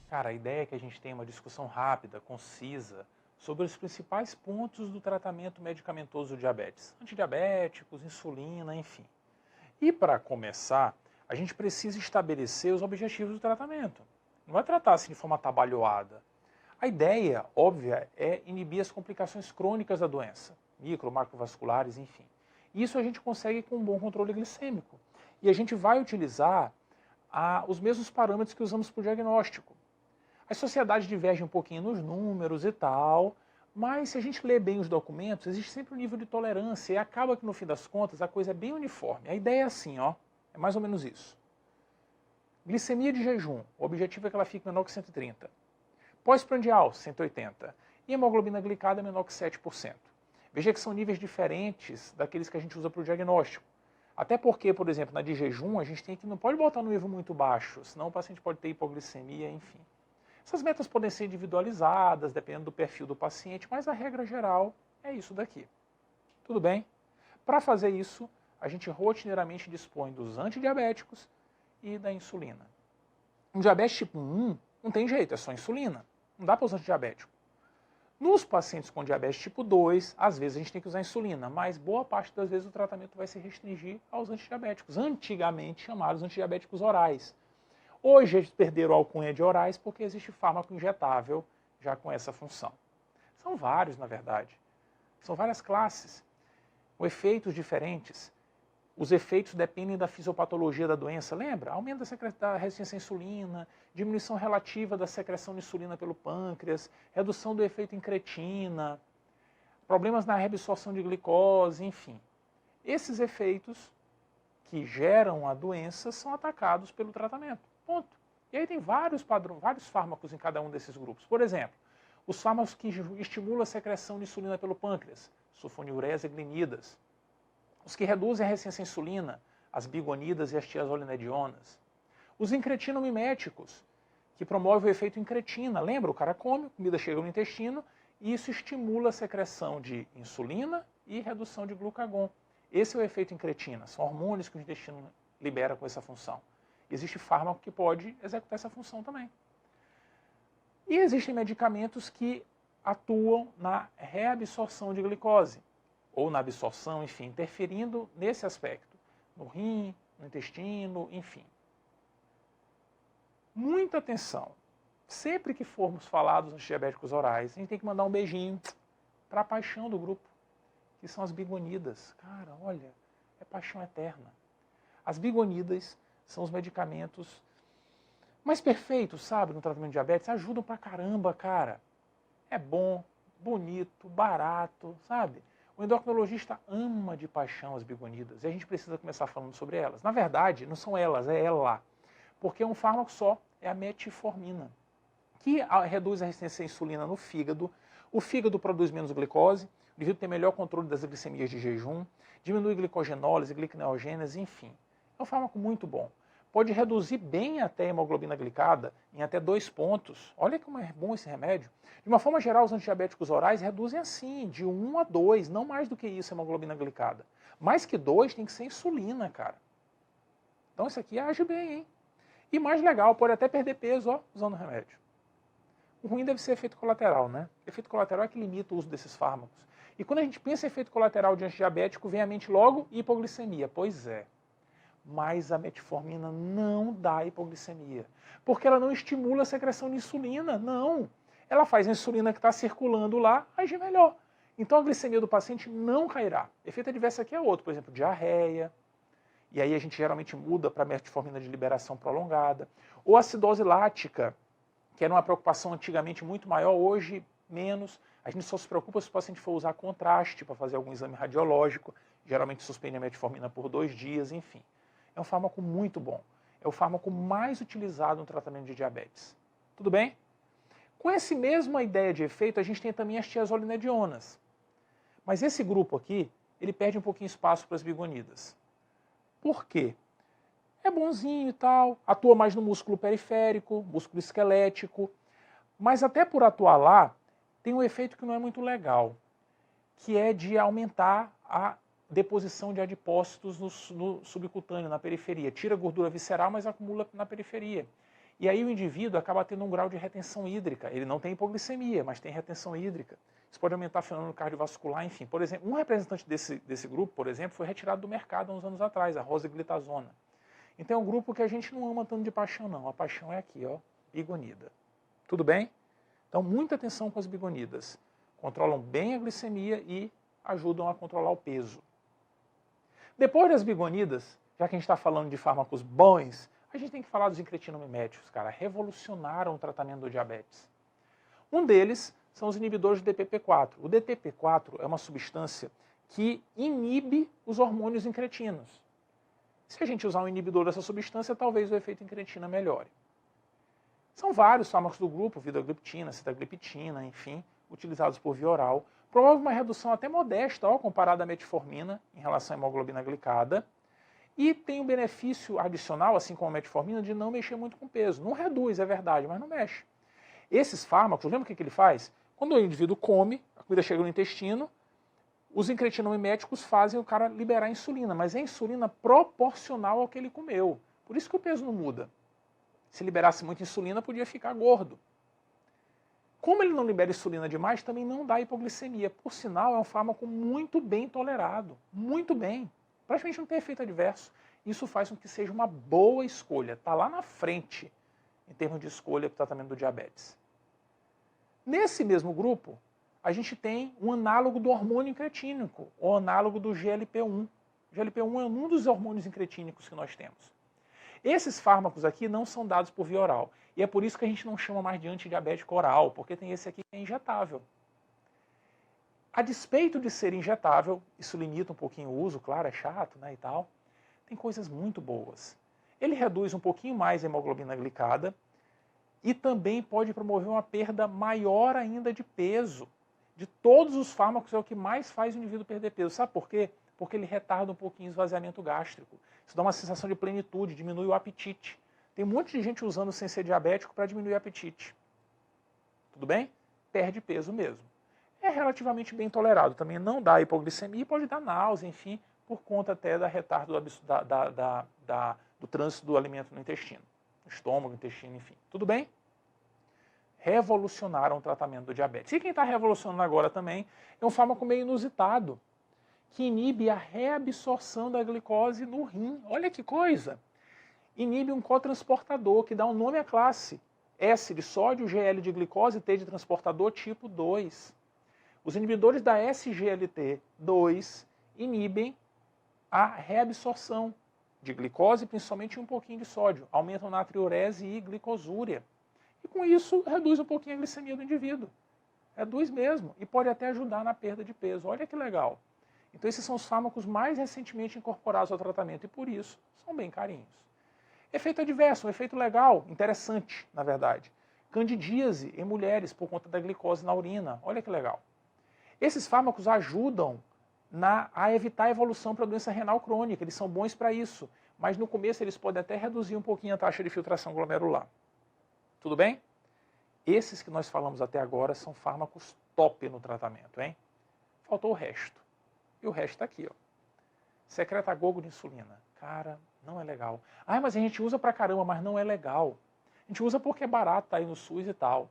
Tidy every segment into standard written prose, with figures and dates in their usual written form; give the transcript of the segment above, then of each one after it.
Cara, a ideia é que a gente tenha uma discussão rápida, concisa, sobre os principais pontos do tratamento medicamentoso do diabetes. Antidiabéticos, insulina, enfim. E para começar, a gente precisa estabelecer os objetivos do tratamento. Não vai tratar assim de forma atabalhoada. A ideia, óbvia, é inibir as complicações crônicas da doença, micro, macrovasculares, enfim. Isso a gente consegue com um bom controle glicêmico. E a gente vai utilizar os mesmos parâmetros que usamos para o diagnóstico. As sociedades divergem um pouquinho nos números e tal, mas se a gente lê bem os documentos, existe sempre um nível de tolerância e acaba que no fim das contas a coisa é bem uniforme. A ideia é assim, ó, é mais ou menos isso. Glicemia de jejum, o objetivo é que ela fique menor que 130. Pós-prandial, 180. E hemoglobina glicada menor que 7%. Veja que são níveis diferentes daqueles que a gente usa para o diagnóstico. Até porque, por exemplo, na de jejum, a gente não pode botar no nível muito baixo, senão o paciente pode ter hipoglicemia, enfim. Essas metas podem ser individualizadas, dependendo do perfil do paciente, mas a regra geral é isso daqui. Tudo bem? Para fazer isso, a gente rotineiramente dispõe dos antidiabéticos e da insulina. Um diabetes tipo 1 não tem jeito, é só insulina. Não dá para usar antidiabético. Nos pacientes com diabetes tipo 2, às vezes a gente tem que usar insulina, mas boa parte das vezes o tratamento vai se restringir aos antidiabéticos, antigamente chamados antidiabéticos orais. Hoje eles perderam a alcunha de orais porque existe fármaco injetável já com essa função. São vários, na verdade. São várias classes, com efeitos diferentes. Os efeitos dependem da fisiopatologia da doença, lembra? Aumento da resistência à insulina, diminuição relativa da secreção de insulina pelo pâncreas, redução do efeito incretina, problemas na reabsorção de glicose, enfim. Esses efeitos que geram a doença são atacados pelo tratamento. Ponto. E aí tem vários fármacos em cada um desses grupos. Por exemplo, os fármacos que estimulam a secreção de insulina pelo pâncreas, sulfonilureas e glinidas. Os que reduzem a resistência à insulina, as bigonidas e as tiazolinedionas. Os incretinomiméticos, que promovem o efeito incretina. Lembra? O cara come, a comida chega no intestino e isso estimula a secreção de insulina e redução de glucagon. Esse é o efeito incretina. São hormônios que o intestino libera com essa função. Existe fármaco que pode executar essa função também. E existem medicamentos que atuam na reabsorção de glicose, ou na absorção, enfim, interferindo nesse aspecto, no rim, no intestino, enfim. Muita atenção. Sempre que formos falar dos antidiabéticos orais, a gente tem que mandar um beijinho para a paixão do grupo, que são as bigonidas. Cara, olha, é paixão eterna. As bigonidas são os medicamentos mais perfeitos, sabe, no tratamento de diabetes. Ajudam pra caramba, cara. É bom, bonito, barato, sabe? O endocrinologista ama de paixão as bigonidas e a gente precisa começar falando sobre elas. Na verdade, não são elas, é ela. Porque é um fármaco só, é a metformina, que reduz a resistência à insulina no fígado. O fígado produz menos glicose, o indivíduo tem melhor controle das glicemias de jejum, diminui glicogenólise, gliconeogênese, enfim. É um fármaco muito bom. Pode reduzir bem até a hemoglobina glicada em até 2 pontos. Olha como é bom esse remédio. De uma forma geral, os antidiabéticos orais reduzem assim, de 1 a 2, não mais do que isso a hemoglobina glicada. Mais que 2 tem que ser insulina, cara. Então isso aqui age bem, hein? E mais legal, pode até perder peso, ó, usando o remédio. O ruim deve ser efeito colateral, né? Efeito colateral é que limita o uso desses fármacos. E quando a gente pensa em efeito colateral de antidiabético, vem à mente logo hipoglicemia. Pois é. Mas a metformina não dá hipoglicemia, porque ela não estimula a secreção de insulina, não. Ela faz a insulina que está circulando lá agir melhor. Então a glicemia do paciente não cairá. Efeito adverso aqui é outro, por exemplo, diarreia, e aí a gente geralmente muda para metformina de liberação prolongada, ou acidose lática, que era uma preocupação antigamente muito maior, hoje menos. A gente só se preocupa se o paciente for usar contraste para fazer algum exame radiológico, geralmente suspende a metformina por 2 dias, enfim. É um fármaco muito bom. É o fármaco mais utilizado no tratamento de diabetes. Tudo bem? Com essa mesma ideia de efeito, a gente tem também as tiazolinedionas. Mas esse grupo aqui, ele perde um pouquinho espaço para as bigonidas. Por quê? É bonzinho e tal, atua mais no músculo periférico, músculo esquelético, mas até por atuar lá, tem um efeito que não é muito legal, que é de aumentar a deposição de adipócitos no subcutâneo, na periferia. Tira a gordura visceral, mas acumula na periferia. E aí o indivíduo acaba tendo um grau de retenção hídrica. Ele não tem hipoglicemia, mas tem retenção hídrica. Isso pode aumentar o fenômeno cardiovascular, enfim. Por exemplo, um representante desse grupo, por exemplo, foi retirado do mercado há uns anos atrás, a rosiglitazona. Então é um grupo que a gente não ama tanto de paixão, não. A paixão é aqui, ó, bigonida. Tudo bem? Então, muita atenção com as bigonidas. Controlam bem a glicemia e ajudam a controlar o peso. Depois das bigonidas, já que a gente está falando de fármacos bons, a gente tem que falar dos incretinomiméticos, cara. Revolucionaram o tratamento do diabetes. Um deles são os inibidores do DPP-4. O DPP-4 é uma substância que inibe os hormônios incretinos. Se a gente usar um inibidor dessa substância, talvez o efeito incretina melhore. São vários fármacos do grupo, vidagliptina, sitagliptina, enfim, utilizados por via oral. Promove uma redução até modesta, comparada à metformina, em relação à hemoglobina glicada. E tem um benefício adicional, assim como a metformina, de não mexer muito com o peso. Não reduz, é verdade, mas não mexe. Esses fármacos, lembra o que ele faz? Quando o indivíduo come, a comida chega no intestino, os incretinomiméticos fazem o cara liberar insulina, mas é insulina proporcional ao que ele comeu. Por isso que o peso não muda. Se liberasse muita insulina, podia ficar gordo. Como ele não libera insulina demais, também não dá hipoglicemia. Por sinal, é um fármaco muito bem tolerado. Muito bem. Praticamente não tem efeito adverso. Isso faz com que seja uma boa escolha. Está lá na frente, em termos de escolha para o tratamento do diabetes. Nesse mesmo grupo, a gente tem um análogo do hormônio incretínico, o análogo do GLP-1. O GLP-1 é um dos hormônios incretínicos que nós temos. Esses fármacos aqui não são dados por via oral. E é por isso que a gente não chama mais de antidiabético oral, porque tem esse aqui que é injetável. A despeito de ser injetável, isso limita um pouquinho o uso, claro, é chato, né, e tal, tem coisas muito boas. Ele reduz um pouquinho mais a hemoglobina glicada e também pode promover uma perda maior ainda de peso. De todos os fármacos é o que mais faz o indivíduo perder peso. Sabe por quê? Porque ele retarda um pouquinho o esvaziamento gástrico. Isso dá uma sensação de plenitude, diminui o apetite. Tem um monte de gente usando sem ser diabético para diminuir o apetite. Tudo bem? Perde peso mesmo. É relativamente bem tolerado. Também não dá hipoglicemia e pode dar náusea, enfim, por conta até da retardo do trânsito do alimento no intestino. No estômago, intestino, enfim. Tudo bem? Revolucionaram o tratamento do diabetes. E quem está revolucionando agora também é um fármaco meio inusitado, que inibe a reabsorção da glicose no rim. Olha que coisa! Inibe um cotransportador, que dá um nome à classe. S de sódio, GL de glicose, T de transportador tipo 2. Os inibidores da SGLT2 inibem a reabsorção de glicose, principalmente um pouquinho de sódio. Aumentam natriurese e glicosúria. E com isso, reduz um pouquinho a glicemia do indivíduo. Reduz mesmo. E pode até ajudar na perda de peso. Olha que legal. Então esses são os fármacos mais recentemente incorporados ao tratamento e por isso são bem carinhos. Efeito adverso, um efeito legal, interessante, na verdade. Candidíase em mulheres por conta da glicose na urina. Olha que legal. Esses fármacos ajudam a evitar a evolução para a doença renal crônica. Eles são bons para isso. Mas no começo eles podem até reduzir um pouquinho a taxa de filtração glomerular. Tudo bem? Esses que nós falamos até agora são fármacos top no tratamento, hein? Faltou o resto. E o resto está aqui, ó. Secretagogo de insulina. Cara, não é legal. Ah, mas a gente usa pra caramba, mas não é legal. A gente usa porque é barato, tá aí no SUS e tal.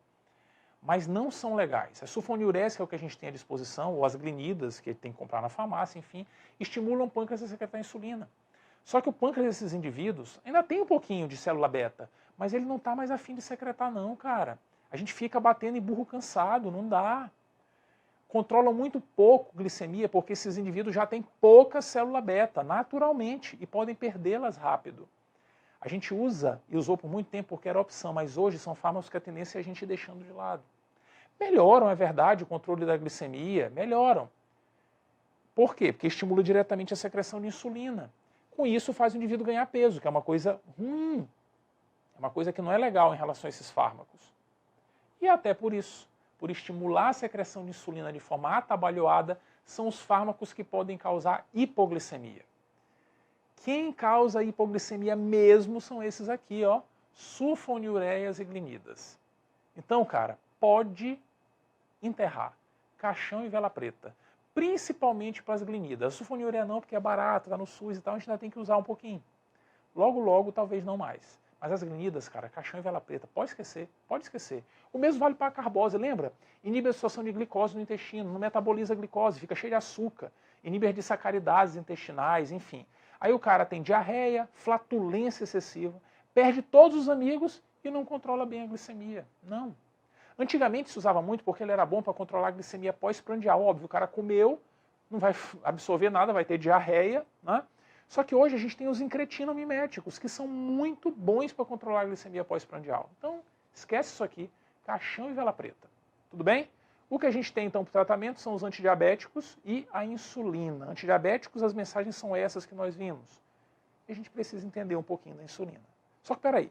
Mas não são legais. A sulfonilureas, que é o que a gente tem à disposição, ou as glinidas, que tem que comprar na farmácia, enfim, estimulam o pâncreas a secretar insulina. Só que o pâncreas desses indivíduos ainda tem um pouquinho de célula beta, mas ele não está mais afim de secretar não, cara. A gente fica batendo em burro cansado, não dá. Controlam muito pouco glicemia, porque esses indivíduos já têm pouca célula beta, naturalmente, e podem perdê-las rápido. A gente usa, e usou por muito tempo porque era opção, mas hoje são fármacos que a tendência é a gente ir deixando de lado. Melhoram, é verdade, o controle da glicemia, melhoram. Por quê? Porque estimula diretamente a secreção de insulina. Com isso faz o indivíduo ganhar peso, que é uma coisa ruim. É uma coisa que não é legal em relação a esses fármacos. E até por isso, por estimular a secreção de insulina de forma atabalhoada, são os fármacos que podem causar hipoglicemia. Quem causa hipoglicemia mesmo são esses aqui, ó, sulfonilureas e glinidas. Então, cara, pode enterrar. Caixão e vela preta. Principalmente para as glinidas. A sulfonilureia não, porque é barato, está no SUS e tal, a gente ainda tem que usar um pouquinho. Logo, logo, talvez não mais. Mas as glinidas, cara, caixão e vela preta, pode esquecer, pode esquecer. O mesmo vale para a carbose, lembra? Inibe a absorção de glicose no intestino, não metaboliza a glicose, fica cheio de açúcar, inibe de sacaridades intestinais, enfim. Aí o cara tem diarreia, flatulência excessiva, perde todos os amigos e não controla bem a glicemia. Não. Antigamente se usava muito porque ele era bom para controlar a glicemia pós-prandial. Óbvio, o cara comeu, não vai absorver nada, vai ter diarreia, né? Só que hoje a gente tem os incretinamiméticos, que são muito bons para controlar a glicemia pós-prandial. Então, esquece isso aqui, caixão e vela preta. Tudo bem? O que a gente tem então para o tratamento são os antidiabéticos e a insulina. Antidiabéticos, as mensagens são essas que nós vimos. E a gente precisa entender um pouquinho da insulina. Só que peraí,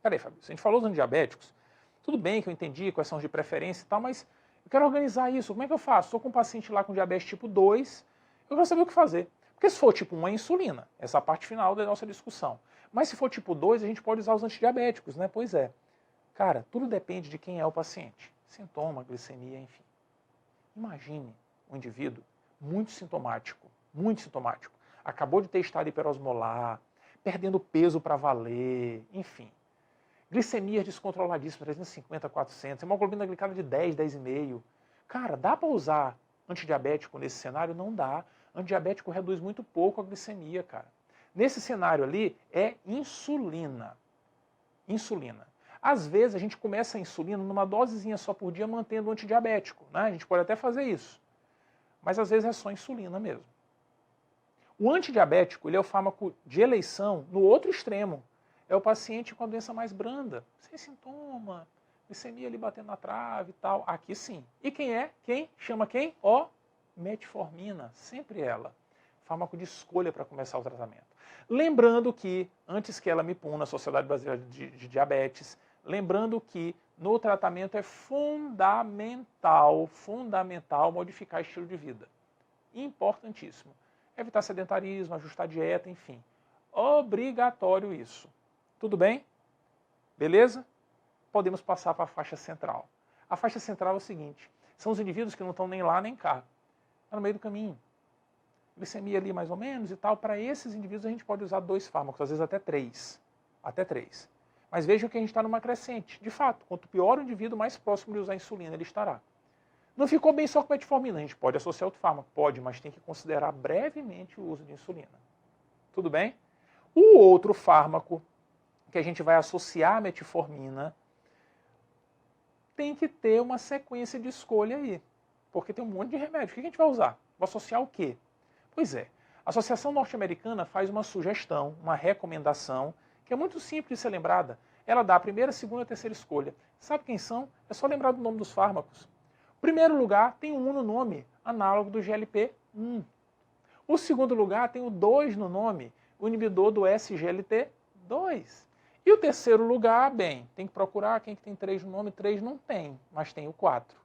Fabrício, a gente falou dos antidiabéticos, tudo bem que eu entendi quais são os de preferência e tal, mas eu quero organizar isso. Como é que eu faço? Estou com um paciente lá com diabetes tipo 2, eu quero saber o que fazer. Porque se for tipo 1 é insulina, essa é a parte final da nossa discussão. Mas se for tipo 2, a gente pode usar os antidiabéticos, né? Pois é. Cara, tudo depende de quem é o paciente. Sintoma, glicemia, enfim. Imagine um indivíduo muito sintomático, acabou de ter estado hiperosmolar, perdendo peso para valer, enfim. Glicemia descontroladíssima, 350, 400, hemoglobina glicada de 10, 10,5. Cara, dá para usar antidiabético nesse cenário? Não dá. Antidiabético reduz muito pouco a glicemia, cara. Nesse cenário ali, é insulina. Insulina. Às vezes, a gente começa a insulina numa dosezinha só por dia, mantendo o antidiabético, né? A gente pode até fazer isso. Mas, às vezes, é só insulina mesmo. O antidiabético, ele é o fármaco de eleição no outro extremo. É o paciente com a doença mais branda, sem sintoma, glicemia ali batendo na trave e tal. Aqui sim. E quem é? Quem? Chama quem? Metformina, sempre ela. Fármaco de escolha para começar o tratamento. Lembrando que, antes que ela me puna, a Sociedade Brasileira de Diabetes, lembrando que no tratamento é fundamental modificar estilo de vida. Importantíssimo. Evitar sedentarismo, ajustar a dieta, enfim. Obrigatório isso. Tudo bem? Beleza? Podemos passar para a faixa central. A faixa central é o seguinte, são os indivíduos que não estão nem lá nem cá. Está no meio do caminho. Glicemia ali mais ou menos e tal. Para esses indivíduos a gente pode usar 2 fármacos, às vezes até 3. Até 3. Mas vejam que a gente está numa crescente. De fato, quanto pior o indivíduo, mais próximo de usar insulina ele estará. Não ficou bem só com metformina, a gente pode associar outro fármaco? Pode, mas tem que considerar brevemente o uso de insulina. Tudo bem? O outro fármaco que a gente vai associar a metformina tem que ter uma sequência de escolha aí. Porque tem um monte de remédio. O que a gente vai usar? Vai associar o quê? Pois é, a Associação Norte-Americana faz uma sugestão, uma recomendação, que é muito simples de ser lembrada. Ela dá a primeira, segunda e terceira escolha. Sabe quem são? É só lembrar do nome dos fármacos. O primeiro lugar tem um 1 no nome, análogo do GLP-1. O segundo lugar tem o 2 no nome, o inibidor do SGLT2. E o terceiro lugar, bem, tem que procurar quem que tem 3 no nome, 3 não tem, mas tem o 4.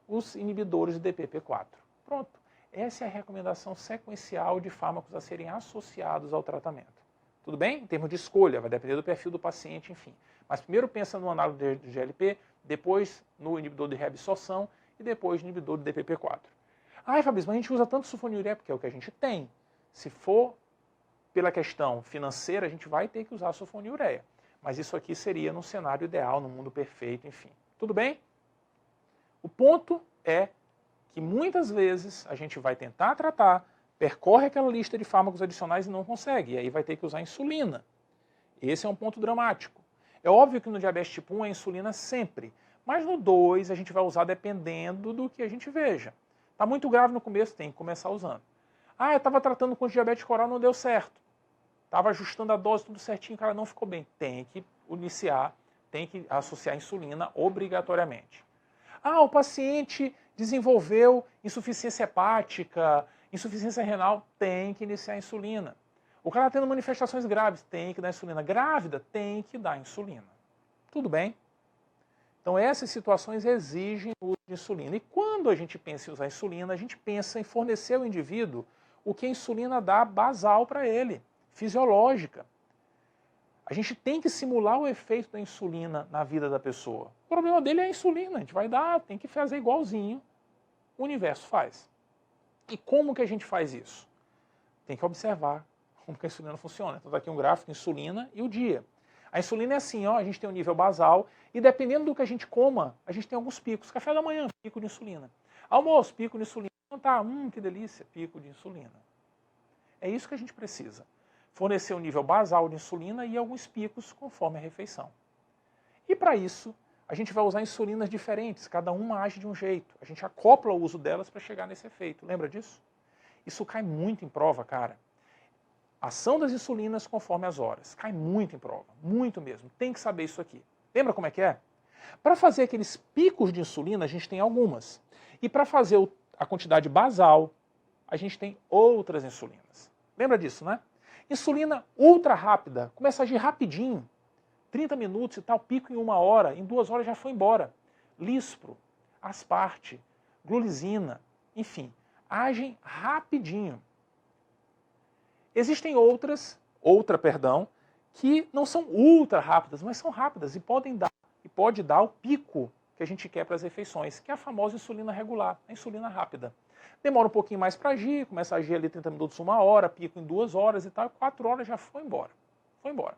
Os inibidores do DPP-4. Pronto. Essa é a recomendação sequencial de fármacos a serem associados ao tratamento. Tudo bem? Em termos de escolha, vai depender do perfil do paciente, enfim. Mas primeiro pensa no análogo de GLP, depois no inibidor de reabsorção e depois no inibidor do DPP-4. Ai, Fabrício, mas a gente usa tanto sulfonilureia porque é o que a gente tem. Se for pela questão financeira, a gente vai ter que usar sulfonilureia. Mas isso aqui seria no cenário ideal, no mundo perfeito, enfim. Tudo bem? O ponto é que muitas vezes a gente vai tentar tratar, percorre aquela lista de fármacos adicionais e não consegue, e aí vai ter que usar insulina. Esse é um ponto dramático. É óbvio que no diabetes tipo 1 é insulina sempre, mas no 2 a gente vai usar dependendo do que a gente veja. Está muito grave no começo, tem que começar usando. Ah, eu estava tratando com diabetes oral, não deu certo. Estava ajustando a dose, tudo certinho, o cara não ficou bem. Tem que iniciar, tem que associar insulina obrigatoriamente. Ah, o paciente desenvolveu insuficiência hepática, insuficiência renal, tem que iniciar a insulina. O cara tendo manifestações graves, tem que dar insulina. Grávida, tem que dar insulina. Tudo bem? Então essas situações exigem o uso de insulina. E quando a gente pensa em usar insulina, a gente pensa em fornecer ao indivíduo o que a insulina dá basal para ele, fisiológica. A gente tem que simular o efeito da insulina na vida da pessoa. O problema dele é a insulina, a gente vai dar, tem que fazer igualzinho o universo faz. E como que a gente faz isso? Tem que observar como que a insulina funciona. Então, aqui um gráfico, insulina e o dia. A insulina é assim, ó, a gente tem um nível basal e dependendo do que a gente coma, a gente tem alguns picos. Café da manhã, pico de insulina. Almoço, pico de insulina. Jantar, que delícia, pico de insulina. É isso que a gente precisa. Fornecer um nível basal de insulina e alguns picos conforme a refeição. E para isso, a gente vai usar insulinas diferentes, cada uma age de um jeito. A gente acopla o uso delas para chegar nesse efeito. Lembra disso? Isso cai muito em prova, cara. Ação das insulinas conforme as horas. Cai muito em prova, muito mesmo. Tem que saber isso aqui. Lembra como é que é? Para fazer aqueles picos de insulina, a gente tem algumas. E para fazer a quantidade basal, a gente tem outras insulinas. Lembra disso, né? Insulina ultra rápida, começa a agir rapidinho. 30 minutos e tal, pico em 1 hora, em 2 horas já foi embora. Lispro, asparte, glulisina, enfim, agem rapidinho. Existem outra, que não são ultra rápidas, mas são rápidas e pode dar o pico que a gente quer para as refeições, que é a famosa insulina regular, a insulina rápida. Demora um pouquinho mais para agir, começa a agir ali 30 minutos, 1 hora, pico em 2 horas e tal, 4 horas já foi embora. Foi embora.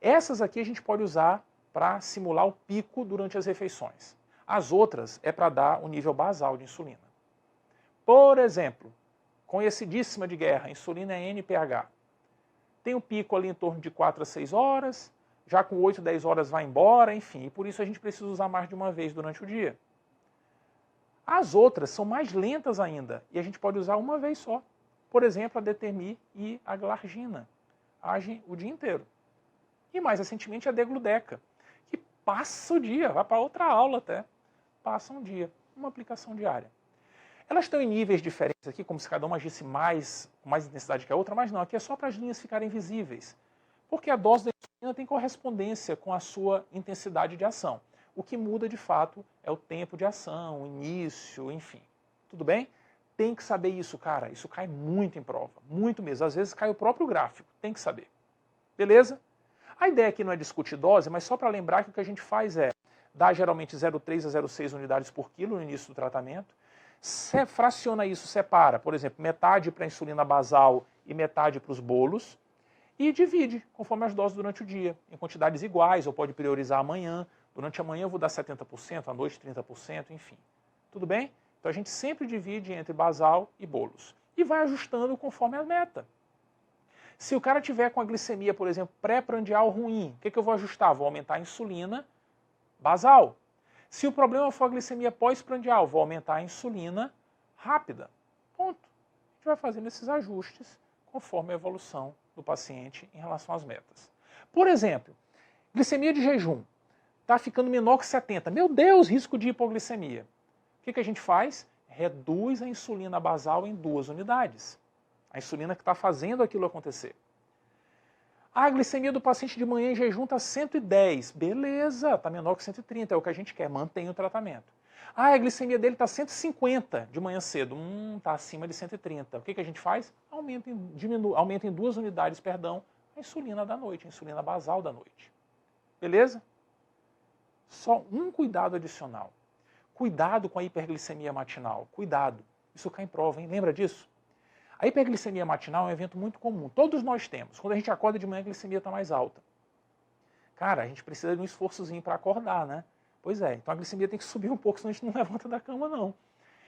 Essas aqui a gente pode usar para simular o pico durante as refeições. As outras é para dar o nível basal de insulina. Por exemplo, conhecidíssima de guerra, insulina é NPH. Tem um pico ali em torno de 4 a 6 horas, já com 8, 10 horas vai embora, enfim, e por isso a gente precisa usar mais de uma vez durante o dia. As outras são mais lentas ainda, e a gente pode usar uma vez só. Por exemplo, a Determi e a Glargina. Agem o dia inteiro. E mais recentemente a Degludeca, que passa o dia, vai para outra aula até. Passa um dia, uma aplicação diária. Elas estão em níveis diferentes aqui, como se cada uma agisse com mais intensidade que a outra, mas não, aqui é só para as linhas ficarem visíveis. Porque a dose da insulina tem correspondência com a sua intensidade de ação. O que muda, de fato, é o tempo de ação, o início, enfim. Tudo bem? Tem que saber isso, cara. Isso cai muito em prova, muito mesmo. Às vezes cai o próprio gráfico, tem que saber. Beleza? A ideia aqui não é discutir dose, mas só para lembrar que o que a gente faz é dar geralmente 0,3 a 0,6 unidades por quilo no início do tratamento, fraciona isso, separa, por exemplo, metade para a insulina basal e metade para os bolos, e divide conforme as doses durante o dia, em quantidades iguais, ou pode priorizar amanhã. Durante a manhã eu vou dar 70%, à noite 30%, enfim. Tudo bem? Então a gente sempre divide entre basal e bolos. E vai ajustando conforme a meta. Se o cara tiver com a glicemia, por exemplo, pré-prandial ruim, o que eu vou ajustar? Vou aumentar a insulina basal. Se o problema for a glicemia pós-prandial, vou aumentar a insulina rápida. Ponto. A gente vai fazendo esses ajustes conforme a evolução do paciente em relação às metas. Por exemplo, glicemia de jejum. Está ficando menor que 70. Meu Deus, risco de hipoglicemia. O que a gente faz? Reduz a insulina basal em 2 unidades. A insulina que está fazendo aquilo acontecer. A glicemia do paciente de manhã em jejum está 110. Beleza, está menor que 130, é o que a gente quer, mantém o tratamento. A glicemia dele está 150 de manhã cedo, está acima de 130. O que a gente faz? Aumenta em 2 unidades, a insulina da noite, a insulina basal da noite. Beleza? Só um cuidado adicional. Cuidado com a hiperglicemia matinal. Cuidado. Isso cai em prova, hein? Lembra disso? A hiperglicemia matinal é um evento muito comum. Todos nós temos. Quando a gente acorda de manhã, a glicemia está mais alta. Cara, a gente precisa de um esforçozinho para acordar, né? Pois é, então a glicemia tem que subir um pouco, senão a gente não levanta da cama, não.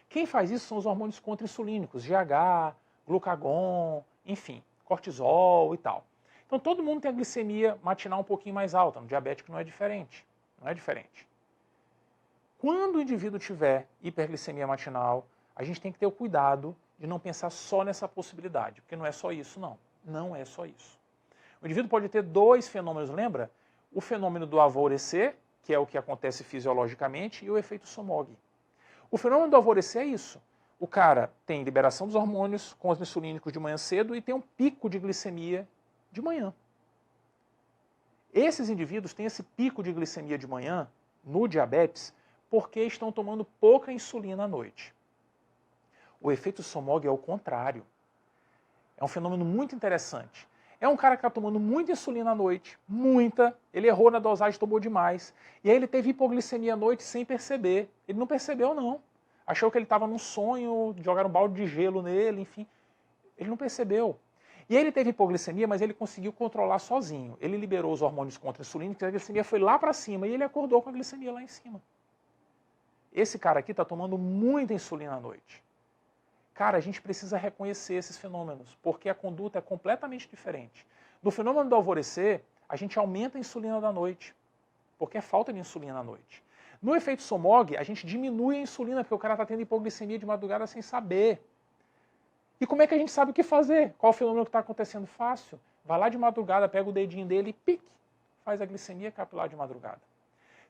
Quem faz isso são os hormônios contra-insulínicos, GH, glucagon, enfim, cortisol e tal. Então todo mundo tem a glicemia matinal um pouquinho mais alta. No diabético não é diferente. Não é diferente. Quando o indivíduo tiver hiperglicemia matinal, a gente tem que ter o cuidado de não pensar só nessa possibilidade, porque não é só isso, não. Não é só isso. O indivíduo pode ter 2 fenômenos, lembra? O fenômeno do alvorecer, que é o que acontece fisiologicamente, e o efeito Somog. O fenômeno do alvorecer é isso. O cara tem liberação dos hormônios com os insulínicos de manhã cedo e tem um pico de glicemia de manhã. Esses indivíduos têm esse pico de glicemia de manhã no diabetes porque estão tomando pouca insulina à noite. O efeito Somog é o contrário. É um fenômeno muito interessante. É um cara que está tomando muita insulina à noite, muita, ele errou na dosagem, tomou demais, e aí ele teve hipoglicemia à noite sem perceber. Ele não percebeu, não. Achou que ele estava num sonho, jogaram um balde de gelo nele, enfim. Ele não percebeu. E ele teve hipoglicemia, mas ele conseguiu controlar sozinho. Ele liberou os hormônios contra a insulina, que a glicemia foi lá para cima, e ele acordou com a glicemia lá em cima. Esse cara aqui está tomando muita insulina à noite. Cara, a gente precisa reconhecer esses fenômenos, porque a conduta é completamente diferente. No fenômeno do alvorecer, a gente aumenta a insulina da noite, porque é falta de insulina à noite. No efeito SOMOG, a gente diminui a insulina, porque o cara está tendo hipoglicemia de madrugada sem saber. E como é que a gente sabe o que fazer? Qual o fenômeno que está acontecendo? Fácil. Vai lá de madrugada, pega o dedinho dele e pique, faz a glicemia capilar de madrugada.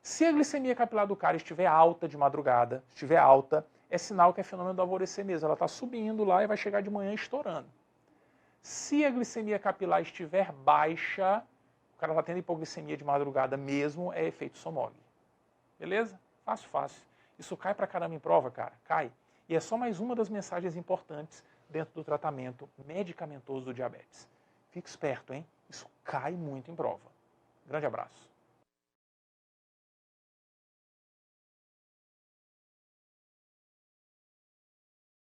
Se a glicemia capilar do cara estiver alta de madrugada, estiver alta, é sinal que é fenômeno do alvorecer mesmo. Ela está subindo lá e vai chegar de manhã estourando. Se a glicemia capilar estiver baixa, o cara está tendo hipoglicemia de madrugada mesmo, é efeito SOMOG. Beleza? Fácil, fácil. Isso cai pra caramba em prova, cara. Cai. E é só mais uma das mensagens importantes dentro do tratamento medicamentoso do diabetes. Fique esperto, hein? Isso cai muito em prova. Grande abraço.